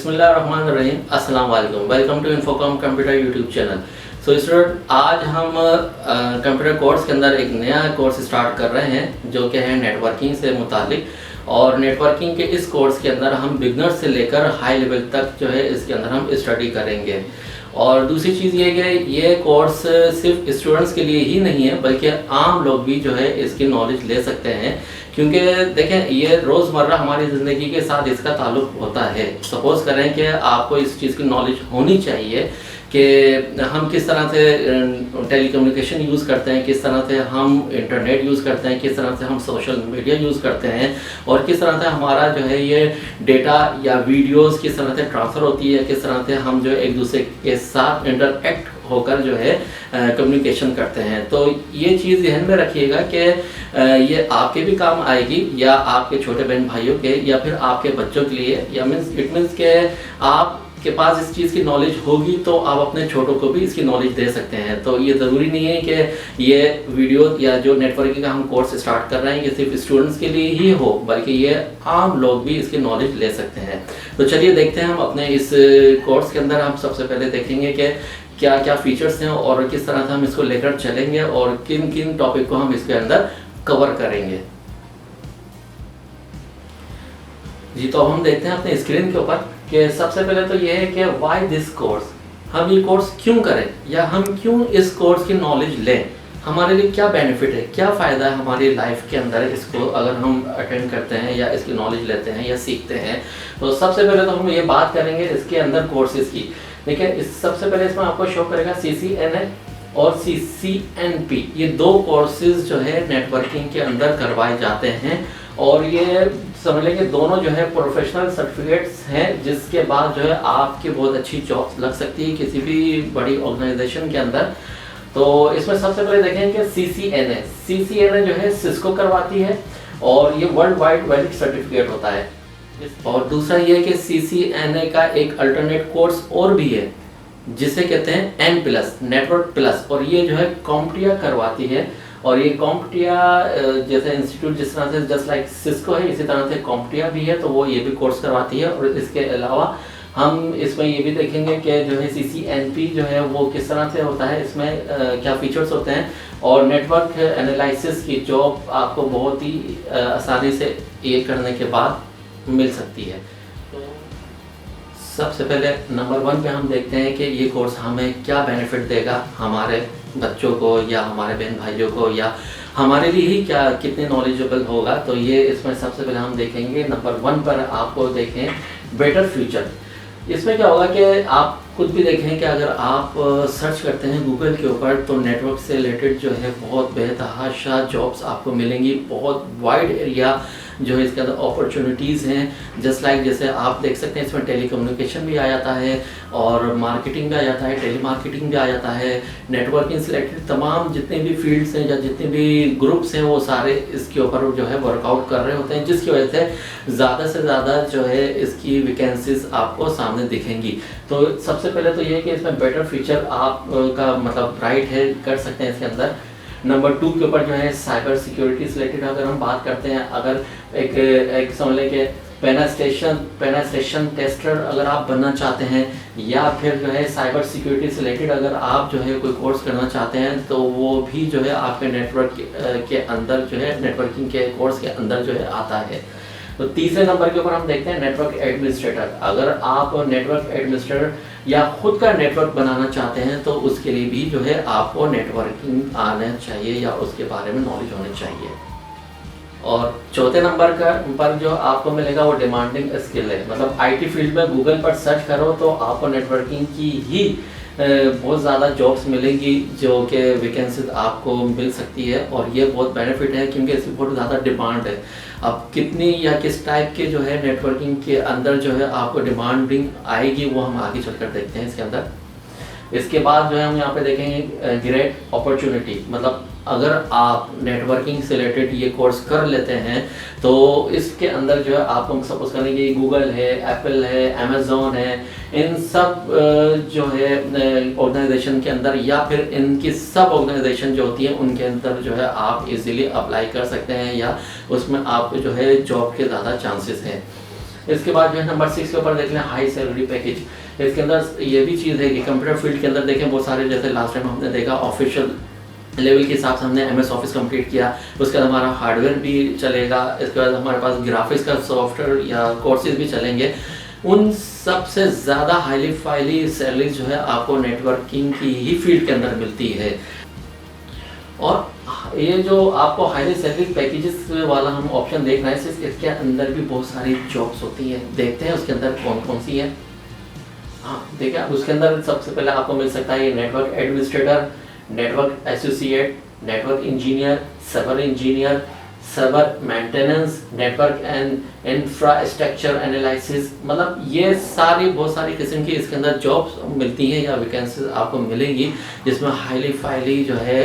बिस्मिल्लाहिर्रहमानिर्रहीम, अस्सलाम वालेकुम। Welcome to Infocom computer YouTube channel. So student, आज हम कंप्यूटर कोर्स के अंदर एक नया कोर्स स्टार्ट कर रहे हैं जो कि है नेटवर्किंग से मुतालिक। और नेटवर्किंग के इस कोर्स के अंदर हम बिगनर से लेकर हाई लेवल तक जो है इसके अंदर हम स्टडी करेंगे। और दूसरी चीज़ ये कि ये कोर्स सिर्फ स्टूडेंट्स के लिए ही नहीं है बल्कि आम लोग भी जो है इसकी नॉलेज ले सकते हैं, क्योंकि देखें ये रोज़मर्रा हमारी ज़िंदगी के साथ इसका ताल्लुक होता है। सपोज़ करें कि आपको इस चीज़ की नॉलेज होनी चाहिए कि हम किस तरह से टेलीकम्युनिकेशन यूज़ करते हैं, किस तरह से हम इंटरनेट यूज़ करते हैं, किस तरह से हम सोशल मीडिया यूज़ करते हैं और किस तरह से हमारा जो है ये डेटा या वीडियोस किस तरह से ट्रांसफ़र होती है, किस तरह से हम जो एक दूसरे के साथ इंटरएक्ट होकर जो है कम्युनिकेशन करते हैं। तो ये चीज़ ध्यान में रखिएगा कि ये आपके भी काम आएगी या आपके छोटे बहन भाइयों के या फिर आपके बच्चों के लिए, या इट मीन्स के आप के पास इस चीज़ की नॉलेज होगी तो आप अपने छोटों को भी इसकी नॉलेज दे सकते हैं। तो ये ज़रूरी नहीं है कि ये वीडियो या जो नेटवर्किंग का हम कोर्स स्टार्ट कर रहे हैं ये सिर्फ स्टूडेंट्स के लिए ही हो, बल्कि ये आम लोग भी इसकी नॉलेज ले सकते हैं। तो चलिए देखते हैं हम अपने इस कोर्स के अंदर हम सबसे पहले देखेंगे कि क्या क्या फीचर्स हैं और किस तरह से हम इसको लेकर चलेंगे और किन किन टॉपिक को हम इसके अंदर कवर करेंगे। जी, तो हम देखते हैं अपने स्क्रीन के ऊपर कि सबसे पहले तो ये है कि व्हाई दिस कोर्स, हम ये कोर्स क्यों करें या हम क्यों इस कोर्स की नॉलेज लें, हमारे लिए क्या बेनिफिट है, क्या फ़ायदा है हमारी लाइफ के अंदर इसको अगर हम अटेंड करते हैं या इसकी नॉलेज लेते हैं या सीखते हैं। तो सबसे पहले तो हम ये बात करेंगे इसके अंदर कोर्सेज़ की। देखिए, सबसे पहले इसमें आपको शो करेगा CCNA और CCNP, ये दो कोर्सेज जो है नेटवर्किंग के अंदर करवाए जाते हैं। और ये समझ लेंगे दोनों जो है प्रोफेशनल सर्टिफिकेट्स हैं, जिसके बाद जो है आपकी बहुत अच्छी जॉब लग सकती है किसी भी बड़ी ऑर्गेनाइजेशन के अंदर। तो इसमें सबसे पहले देखें कि CCNA जो है सिस्को करवाती है और ये वर्ल्ड वाइड वैलिड सर्टिफिकेट होता है। और दूसरा ये है कि CCNA का एक अल्टरनेट कोर्स और भी है जिसे कहते हैं N+ नेटवर्क प्लस, और ये जो है कॉम्पटिया करवाती है। और ये कॉम्पटिया जैसे इंस्टीट्यूट जिस तरह से जस्ट लाइक सिस्को है, इसी तरह से कॉम्पटिया भी है, तो वो ये भी कोर्स करवाती है। और इसके अलावा हम इसमें ये भी देखेंगे कि जो है CCNP जो है वो किस तरह से होता है, इसमें क्या फीचर्स होते हैं और नेटवर्क एनालिसिस की जॉब आपको बहुत ही आसानी से ये करने के बाद मिल सकती है। तो सबसे पहले नंबर 1 पे हम देखते हैं कि ये कोर्स हमें क्या बेनिफिट देगा, हमारे बच्चों को या हमारे बहन भाइयों को या हमारे लिए ही क्या कितने नॉलेजेबल होगा। तो ये इसमें सबसे पहले हम देखेंगे नंबर 1 पर आपको देखें बेटर फ्यूचर। इसमें क्या होगा कि आप खुद भी देखें कि अगर आप सर्च करते हैं गूगल के ऊपर तो नेटवर्क से रिलेटेड जो है बहुत बेतहाशा जॉब्स आपको मिलेंगी, बहुत वाइड एरिया जो है इसके अंदर अपॉर्चुनिटीज़ हैं। जस्ट लाइक जैसे आप देख सकते हैं इसमें टेलीकम्युनिकेशन भी आ जाता है और मार्केटिंग भी आ जाता है, टेली मार्केटिंग भी आ जाता है, नेटवर्किंग से रिलेटेड तमाम जितने भी फील्ड्स हैं या जितने भी ग्रुप्स हैं वो सारे इसके ऊपर जो है वर्कआउट कर रहे होते हैं, जिसकी वजह से ज़्यादा से ज़्यादा जो है इसकी वैकेंसीज आपको सामने दिखेंगी। तो सबसे पहले तो ये कि इसमें बेटर फीचर आप का मतलब राइट है, कर सकते हैं इसके अंदर। नंबर 2 के ऊपर जो है साइबर सिक्योरिटी से रिलेटेड अगर हम बात करते हैं, अगर एक समझ लें कि पेनिट्रेशन टेस्टर अगर आप बनना चाहते हैं या फिर जो है साइबर सिक्योरिटी से रिलेटेड अगर आप जो है कोई कोर्स करना चाहते हैं तो वो भी जो है आपके नेटवर्क के अंदर जो है नेटवर्किंग के कोर्स के अंदर जो है आता है। तो तीसरे नंबर के ऊपर हम देखते हैं नेटवर्क एडमिनिस्ट्रेटर। अगर आप नेटवर्क एडमिनिस्ट्रेटर या खुद का नेटवर्क बनाना चाहते हैं तो उसके लिए भी जो है आपको नेटवर्किंग आना चाहिए या उसके बारे में नॉलेज होनी चाहिए। और चौथे नंबर पर जो आपको मिलेगा वो डिमांडिंग स्किल है, मतलब IT फील्ड में गूगल पर सर्च करो तो आपको नेटवर्किंग की ही बहुत ज़्यादा जॉब्स मिलेंगी जो कि वैकेंसीज आपको मिल सकती है। और ये बहुत बेनिफिट है क्योंकि इसकी बहुत ज़्यादा डिमांड है। अब कितनी या किस टाइप के जो है नेटवर्किंग के अंदर जो है आपको डिमांडिंग आएगी वो हम आगे चलकर देखते हैं इसके अंदर। इसके बाद जो है हम यहाँ पे देखेंगे ग्रेट अपॉर्चुनिटी, मतलब अगर आप नेटवर्किंग से रिलेटेड ये कोर्स कर लेते हैं तो इसके अंदर जो है आप सपोज करें कि गूगल है, एप्पल है, अमेज़ॉन है, इन सब जो है ऑर्गेनाइजेशन के अंदर या फिर इनकी सब ऑर्गेनाइजेशन जो होती है उनके अंदर जो है आप इजीली अप्लाई कर सकते हैं या उसमें आपको जो है जॉब के ज़्यादा चांसेस हैं। इसके बाद जो है नंबर 6 के ऊपर देख लें हाई सैलरी पैकेज। इसके अंदर ये भी चीज़ है कि कंप्यूटर फील्ड के अंदर देखें बहुत सारे, जैसे लास्ट टाइम हमने देखा ऑफिशियल लेवल के हिसाब से हमने MS ऑफिस कंप्लीट किया, उसके बाद हमारा हार्डवेयर भी चलेगा, इसके बाद हमारे पास ग्राफिक्स का सॉफ्टवेयर या कोर्सेज भी चलेंगे। उन सबसे ज़्यादा हाईली फाइली सैलरी जो है आपको नेटवर्किंग की ही फील्ड के अंदर मिलती है। और ये जो आपको हाईली सैलरी पैकेजेस वाला हम ऑप्शन देख रहे हैं, सिर्फ इसके अंदर भी बहुत सारी जॉब्स होती हैं। देखते हैं उसके अंदर कौन कौन सी है। हाँ देखिए, उसके अंदर सबसे पहले आपको मिल सकता है ये network administrator, network associate, network engineer, server engineer, server maintenance, network and infrastructure analysis, मतलब ये सारी बहुत सारी किस्म की इसके अंदर जॉब्स मिलती हैं या वैकेंसीज आपको मिलेंगी, जिसमें हाईली फाइली जो है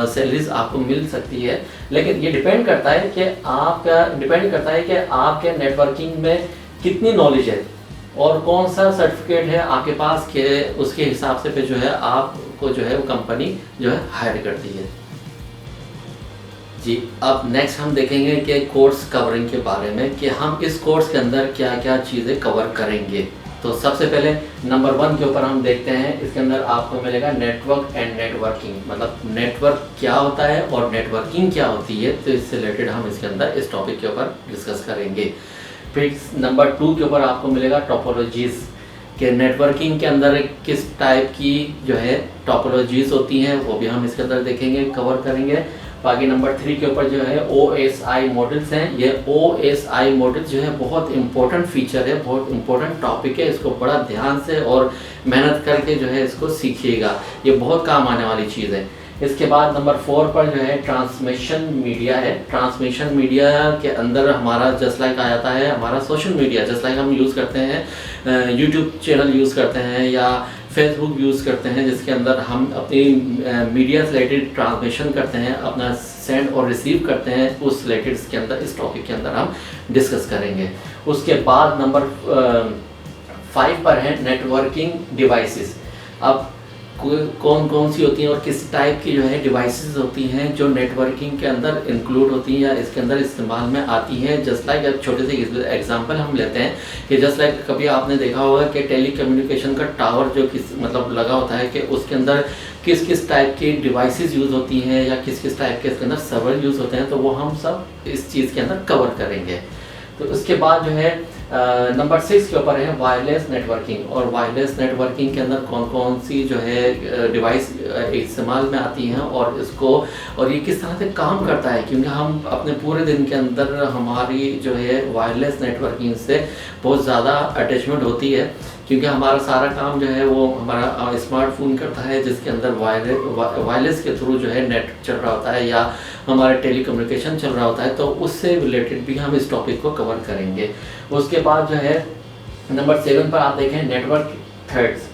सैलरीज आपको मिल सकती है। लेकिन ये डिपेंड करता है कि आपके नेटवर्किंग में कितनी नॉलेज है और कौन सा सर्टिफिकेट है आपके पास के, उसके हिसाब से पे जो है आपको जो है वो कंपनी जो है हायर करती है। जी, अब नेक्स्ट हम देखेंगे कि कोर्स कवरिंग के बारे में, कि हम इस कोर्स के अंदर क्या क्या चीज़ें कवर करेंगे। तो सबसे पहले नंबर 1 के ऊपर हम देखते हैं, इसके अंदर आपको मिलेगा नेटवर्क एंड नेटवर्किंग, मतलब नेटवर्क क्या होता है और नेटवर्किंग क्या होती है। तो इससे रिलेटेड हम इसके अंदर इस टॉपिक के ऊपर डिस्कस करेंगे। फिर नंबर 2 के ऊपर आपको मिलेगा टोपोलॉजीज़, कि नेटवर्किंग के अंदर किस टाइप की जो है टोपोलॉजीज़ होती हैं, वो भी हम इसके अंदर देखेंगे, कवर करेंगे। बाकी नंबर 3 के ऊपर जो है OSI मॉडल्स हैं। ये OSI मॉडल्स जो है बहुत इंपॉर्टेंट फीचर है, बहुत इंपॉर्टेंट टॉपिक है, इसको बड़ा ध्यान से और मेहनत करके जो है इसको सीखिएगा, ये बहुत काम आने वाली चीज़ है। इसके बाद नंबर 4 पर जो है ट्रांसमिशन मीडिया है। ट्रांसमिशन मीडिया के अंदर हमारा जस्ट लाइक आ जाता है हमारा सोशल मीडिया, जस्ट लाइक हम यूज़ करते हैं यूट्यूब चैनल यूज़ करते हैं या फेसबुक यूज़ करते हैं, जिसके अंदर हम अपनी मीडिया से रिलेटेड ट्रांसमिशन करते हैं, अपना सेंड और रिसीव करते हैं, उस रिलेटेड इसके अंदर इस टॉपिक के अंदर हम डिस्कस करेंगे। उसके बाद नंबर 5 पर है नेटवर्किंग डिवाइसेस। अब कौन कौन सी होती हैं और किस टाइप की जो है डिवाइसेस होती हैं जो नेटवर्किंग के अंदर इंक्लूड होती हैं या इसके अंदर इस्तेमाल में आती हैं। जस्ट लाइक एक छोटे से एग्जांपल हम लेते हैं कि जस्ट लाइक कभी आपने देखा होगा कि टेली कम्युनिकेशन का टावर जो मतलब लगा होता है, कि उसके अंदर किस किस टाइप की डिवाइसेस यूज़ होती हैं या किस किस टाइप के इसके अंदर सर्वर यूज़ होते हैं, तो वो हम सब इस चीज़ के अंदर कवर करेंगे। तो उसके बाद जो है नंबर 6 के ऊपर है वायरलेस नेटवर्किंग। और वायरलेस नेटवर्किंग के अंदर कौन कौन सी जो है डिवाइस इस्तेमाल में आती हैं और इसको और ये किस तरह से काम करता है, क्योंकि हम अपने पूरे दिन के अंदर हमारी जो है वायरलेस नेटवर्किंग से बहुत ज़्यादा अटैचमेंट होती है, क्योंकि हमारा सारा काम जो है वो हमारा स्मार्टफोन करता है, जिसके अंदर वायरलेस के थ्रू जो है नेट चल रहा होता है या हमारा टेली कम्युनिकेशन चल रहा होता है। तो उससे रिलेटेड भी हम इस टॉपिक को कवर करेंगे। उसके बाद जो है नंबर 7 पर आप देखें नेटवर्क थ्रेड्स।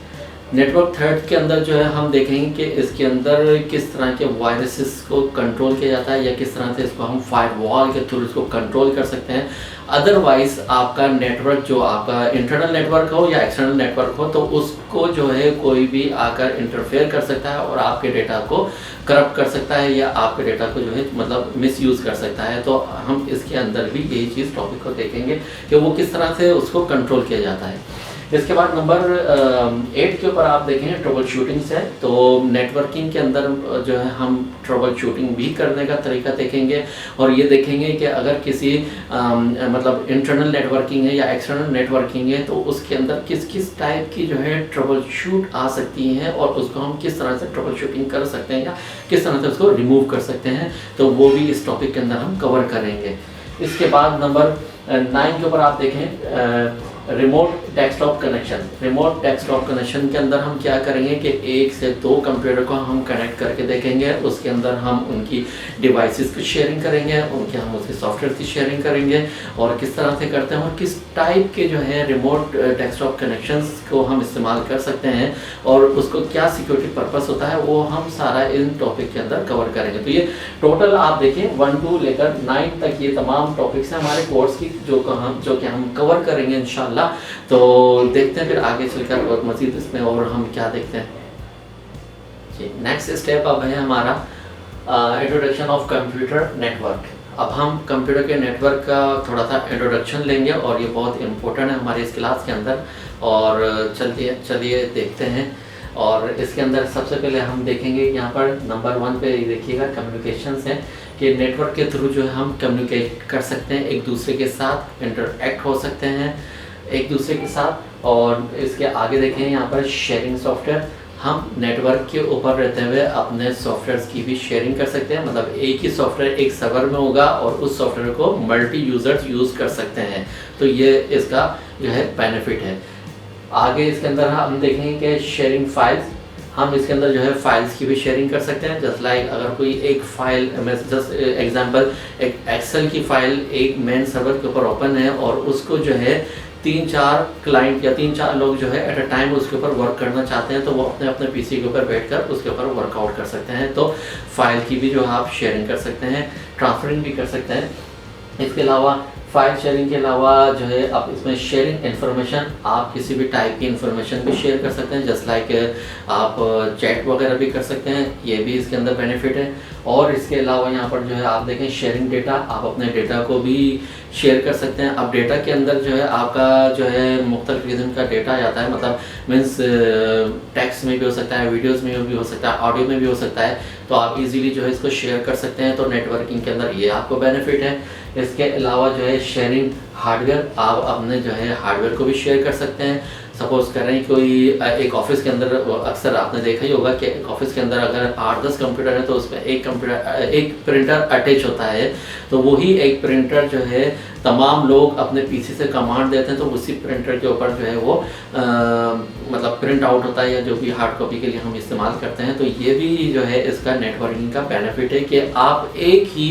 नेटवर्क थ्रेड के अंदर जो है हम देखेंगे कि इसके अंदर किस तरह के वायरसेस को कंट्रोल किया जाता है या किस तरह से इसको हम फायरवॉल के थ्रू इसको कंट्रोल कर सकते हैं। अदरवाइज आपका नेटवर्क जो आपका इंटरनल नेटवर्क हो या एक्सटर्नल नेटवर्क हो, तो उसको जो है कोई भी आकर इंटरफेयर कर सकता है और आपके डेटा को करप्ट कर सकता है या आपके डेटा को जो है मतलब मिसयूज़ कर सकता है। तो हम इसके अंदर भी यही चीज़ टॉपिक को देखेंगे कि वो किस तरह से उसको कंट्रोल किया जाता है। इसके बाद नंबर 8 के ऊपर आप देखेंगे ट्रबल शूटिंग्स है। तो नेटवर्किंग के अंदर जो है हम ट्रबल शूटिंग भी करने का तरीका देखेंगे और ये देखेंगे कि अगर किसी मतलब इंटरनल नेटवर्किंग है या एक्सटर्नल नेटवर्किंग है, तो उसके अंदर किस किस टाइप की जो है ट्रबल शूट आ सकती हैं और उसको हम किस तरह से ट्रबल शूटिंग कर सकते हैं या किस तरह से उसको रिमूव कर सकते हैं, तो वो भी इस टॉपिक के अंदर हम कवर करेंगे। इसके बाद नंबर 9 के ऊपर आप देखें remote desktop connection. Remote desktop connection के अंदर हम क्या करेंगे कि 1 से 2 कंप्यूटर को हम कनेक्ट करके देखेंगे, उसके अंदर हम उनकी डिवाइसेस की शेयरिंग करेंगे, उनके हम उसके सॉफ्टवेयर की शेयरिंग करेंगे और किस तरह से करते हैं और किस टाइप के जो है रिमोट डेस्कटॉप कनेक्शंस को हम इस्तेमाल कर सकते हैं और उसको क्या सिक्योरिटी पर्पस होता है, वो हम सारा इन टॉपिक के अंदर कवर करेंगे। तो ये टोटल आप देखिए 1 to लेकर 9 तक ये तमाम टॉपिक्स हैं हमारे कोर्स की जो कि हम कवर करेंगे इंशाल्लाह। तो देखते हैं फिर आगे चलकर और मज़ीद इसमें और हम क्या देखते हैं। जी, नेक्स्ट स्टेप अब है हमारा इंट्रोडक्शन ऑफ कंप्यूटर नेटवर्क। अब हम कंप्यूटर के नेटवर्क का थोड़ा सा इंट्रोडक्शन लेंगे और ये बहुत इम्पोर्टेंट है हमारे इस क्लास के अंदर। और चलिए देखते हैं। और इसके अंदर सबसे पहले हम देखेंगे यहाँ पर नंबर 1 पे देखिएगा कम्युनिकेशंस है कि नेटवर्क के थ्रू जो है हम कम्युनिकेट कर सकते हैं, एक दूसरे के साथ इंटरेक्ट हो सकते हैं एक दूसरे के साथ। और इसके आगे देखें यहाँ पर शेयरिंग सॉफ्टवेयर, हम नेटवर्क के ऊपर रहते हुए अपने सॉफ्टवेयर्स की भी शेयरिंग कर सकते हैं। मतलब एक ही सॉफ्टवेयर एक सर्वर में होगा और उस सॉफ्टवेयर को मल्टी यूजर्स यूज़ कर सकते हैं। तो ये इसका जो है बेनिफिट है। आगे इसके अंदर हम देखेंगे कि शेयरिंग फाइल्स, हम इसके अंदर जो है फाइल्स की भी शेयरिंग कर सकते हैं। जस्ट लाइक अगर कोई एक फाइल, जस्ट एग्जांपल, एक एक्सेल की फाइल एक मेन सर्वर के ऊपर ओपन है और उसको जो है 3-4 क्लाइंट या 3-4 लोग जो है एट अ टाइम उसके ऊपर वर्क करना चाहते हैं, तो वो अपने अपने पीसी के ऊपर बैठकर उसके ऊपर वर्कआउट कर सकते हैं। तो फाइल की भी जो है आप शेयरिंग कर सकते हैं, ट्रांसफरिंग भी कर सकते हैं। इसके अलावा फाइल शेयरिंग के अलावा जो है आप इसमें शेयरिंग इन्फॉर्मेशन, आप किसी भी टाइप की इन्फॉर्मेशन भी शेयर कर सकते हैं। जस्ट लाइक आप चैट वगैरह भी कर सकते हैं, ये भी इसके अंदर बेनिफिट है। और इसके अलावा यहाँ पर जो है आप देखें शेयरिंग डेटा, आप अपने डेटा को भी शेयर कर सकते हैं। अब डेटा के अंदर जो है आपका जो है मुख्तलिफ किस्म का डेटा आ जाता है, मतलब मीन्स टेक्स्ट में भी हो सकता है, वीडियोस में भी हो सकता है, ऑडियो में भी हो सकता है। तो आप इजीली जो है इसको शेयर कर सकते हैं। तो नेटवर्किंग के अंदर ये आपको बेनिफिट है। इसके अलावा जो है शेयरिंग हार्डवेयर, आप अपने जो है हार्डवेयर को भी शेयर कर सकते हैं। सपोज कर रहे हैं कोई एक ऑफिस के अंदर, अक्सर आपने देखा ही होगा कि एक ऑफिस के अंदर अगर 8-10 कंप्यूटर है तो उसमें एक प्रिंटर अटैच होता है। तो वही एक प्रिंटर जो है तमाम लोग अपने पीसी से कमांड देते हैं, तो उसी प्रिंटर के ऊपर जो है वो मतलब प्रिंट आउट होता है या जो भी हार्ड कॉपी के लिए हम इस्तेमाल करते हैं। तो ये भी जो है इसका नेटवर्किंग का बेनिफिट है कि आप एक ही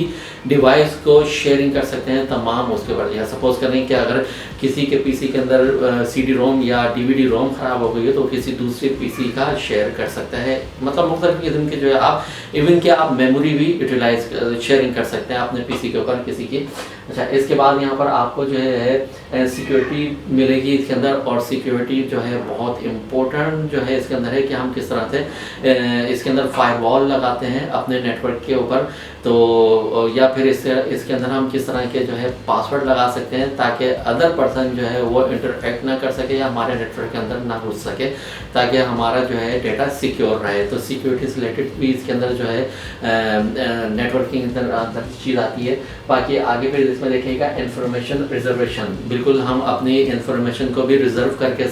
डिवाइस को शेयरिंग कर सकते हैं तमाम उसके ऊपर। या सपोज करें कि अगर किसी के पीसी के अंदर सीडी रोम या डीवीडी रोम ख़राब हो गई है तो किसी दूसरे पीसी का शेयर कर सकता है। मतलब मुख्तलिफ किस्म के जो है आप इवन कि आप मेमोरी भी यूटिलाइज शेयरिंग कर सकते हैं अपने पीसी के ऊपर किसी की। अच्छा, इसके बाद यहाँ पर आपको जो है सिक्योरिटी मिलेगी इसके अंदर। और सिक्योरिटी जो है बहुत इम्पोर्टेंट जो है इसके अंदर है कि हम किस तरह से इसके अंदर फायरवॉल लगाते हैं अपने नेटवर्क के ऊपर। तो या फिर इसके अंदर हम किस तरह के जो है पासवर्ड लगा सकते हैं ताकि अदर पर्सन जो है वो इंटरेक्ट ना कर सके या हमारे नेटवर्क के अंदर ना घुस सके, ताकि हमारा जो है डेटा सिक्योर रहे। तो सिक्योरिटी से रिलेटेड भी इसके अंदर जो है नेटवर्किंग के अंदर चीज़ आती है। बाकी आगे फिर इसमें देखिएगा इंफॉर्मेशन रिजर्वेशन, बिल्कुल हम अपनी इंफॉर्मेशन को भी रिजर्व करके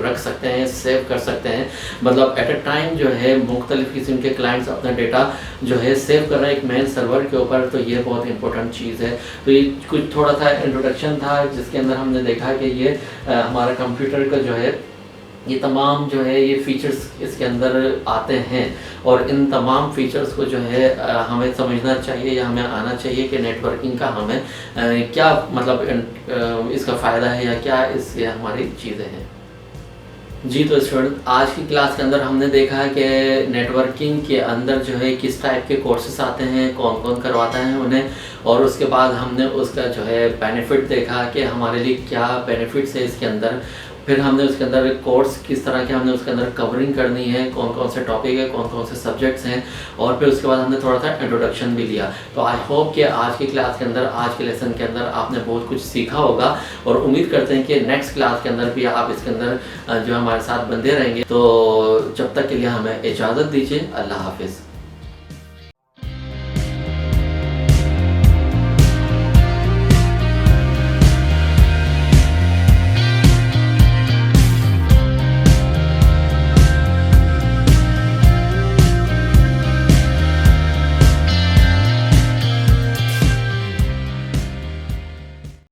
रख सकते हैं, सेव कर सकते हैं। मतलब एट अ टाइम जो है मुख्तलिफ किस्म के क्लाइंट्स अपना डेटा जो है सेव कर रहे हैं एक मेन सर्वर के ऊपर। तो ये बहुत इंपॉर्टेंट चीज़ है। तो ये कुछ थोड़ा सा इंट्रोडक्शन था जिसके अंदर हमने देखा कि ये हमारा कंप्यूटर का जो है ये तमाम जो है ये फीचर्स इसके अंदर आते हैं। और इन तमाम फीचर्स को जो है हमें समझना चाहिए या हमें आना चाहिए कि नेटवर्किंग का हमें क्या मतलब इसका फ़ायदा है या क्या इससे हमारी चीज़ें हैं। जी, तो स्टूडेंट आज की क्लास के अंदर हमने देखा है कि नेटवर्किंग के अंदर जो है किस टाइप के कोर्सेस आते हैं, कौन कौन करवाता है उन्हें। और उसके बाद हमने उसका जो है बेनिफिट देखा कि हमारे लिए क्या बेनिफिट्स है इसके अंदर। फिर हमने उसके अंदर कोर्स किस तरह के हमने उसके अंदर कवरिंग करनी है, कौन कौन से टॉपिक है, कौन कौन से सब्जेक्ट्स हैं। और फिर उसके बाद हमने थोड़ा सा इंट्रोडक्शन भी लिया। तो आई होप कि आज की क्लास के अंदर, आज के लेसन के अंदर आपने बहुत कुछ सीखा होगा। और उम्मीद करते हैं कि नेक्स्ट क्लास के अंदर भी आप इसके अंदर जो हमारे साथ बंधे रहेंगे। तो जब तक के लिए हमें इजाज़त दीजिए। अल्लाह हाफिज़।